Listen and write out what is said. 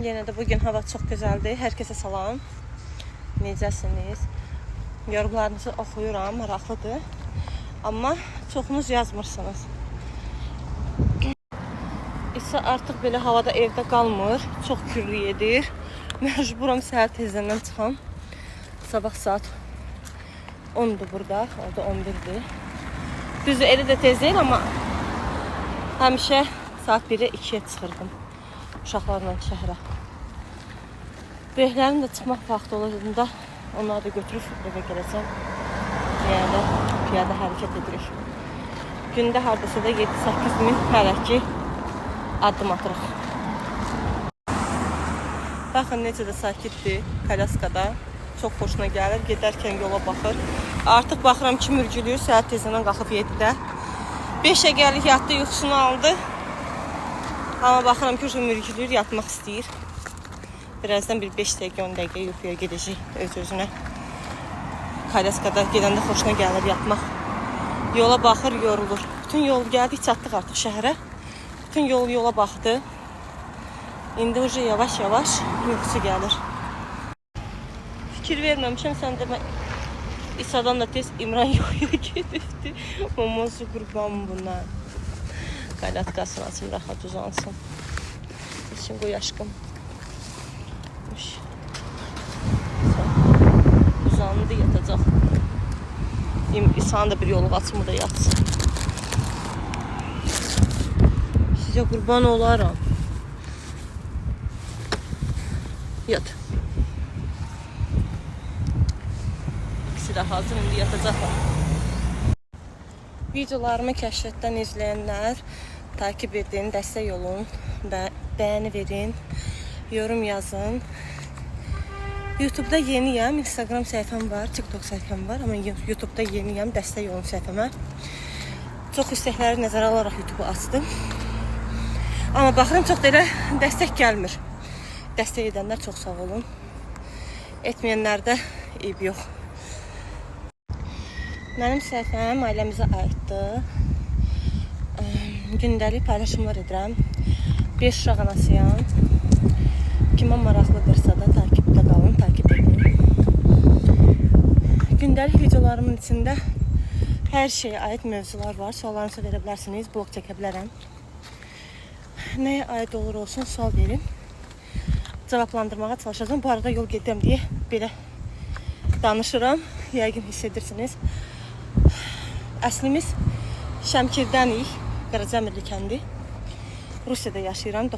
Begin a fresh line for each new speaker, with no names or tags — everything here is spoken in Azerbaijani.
Yenə də bugün hava çox gözəldir. Hər kəsə salam. Necəsiniz? Yorumlarınızı oxuyuram, maraqlıdır. Amma çoxunuz yazmırsınız. İsa artıq belə havada evdə qalmır. Çox kürlü edir. Məcburam səhər tezdən çıxam. Sabah saat 10'dur burada. Orada 11'dir. Düzdür, elə də tez deyil, amma həmişə saat 1'ə 2'yə çıxırdım uşaqlarla şəhərə. Böyüklərin də çıxmaq vaxtı olacağında onları da götürüb evə gələcəm. Yəni də piyada hərəkət edirik. Gündə hardasa da 7-8 min hələ ki addım atırıq. Baxın necə də sakitdir Kalyaskada. Çox xoşuna gəlir. Gedərkən yola baxır. Artıq baxıram ki, mürgülüyür. Səhər tezindən qalxıb 7'də. 5'ə gəlir, yatdı, yuxusunu aldı. Amma baxıram ki, mürgülüyür, yatmaq istəyir. Birazdan bir 5 dəqiqə, 10 dəqiqə yuxuya gedəcək öz-özünə. Kalyaskada gedəndə xoşuna gəlir yatmaq. Yola baxır, yorulur. Bütün yol gəldik, çatdıq artıq şəhərə. Bütün yol yola baxdı. İndi ucu yavaş-yavaş yuxusu gəlir. Fikir verməmişəm, sən demə İsa'dan da tez İmran yuxuya gedibdi. Maması qurban buna. Kalyaskasını açım, rahat uzansın. İçin qoy aşkım. Uzandı, yatacaq. İsa'nın da bir yolu açımı da yatsın. Sizə qurban olaram. Yat. İkisi də hazır, indi yatacaqlar. Videolarımı kəşfətdən izləyənlər takip edin, dəstək olun, bəyəni verin, yorum yazın. YouTube'da yeniyəm, Instagram səhifəm var, TikTok səhifəm var, amma YouTube'da yeniyəm, dəstək olun səhifəmə. Çox istəkləri nəzərə alaraq YouTube'u açdım. Amma baxıram, çox da elə dəstək gəlmir. Dəstək edənlər çox sağ olun. Etməyənlərdə eyb yox. Mənim səhifəm ailəmizə aiddir. Gündəlik paylaşımlar edirəm. 5 uşaq anasıyam. Kimə maraqlıdırsa da takipdə qalın, takip edin. Gündəlik videolarımın içində hər şeyə aid mövzular var. Suallarınızı verə bilərsiniz, blog çəkə bilərəm. Nəyə aid olur olsun, sual verin. Cavablandırmağa çalışacağım. Bu arada yol gedirəm deyə belə danışıram. Yəqin hiss edirsiniz. Əslimiz Şəmkirdənik, Qaracəmirli kəndi. Rusiyada yaşayıram.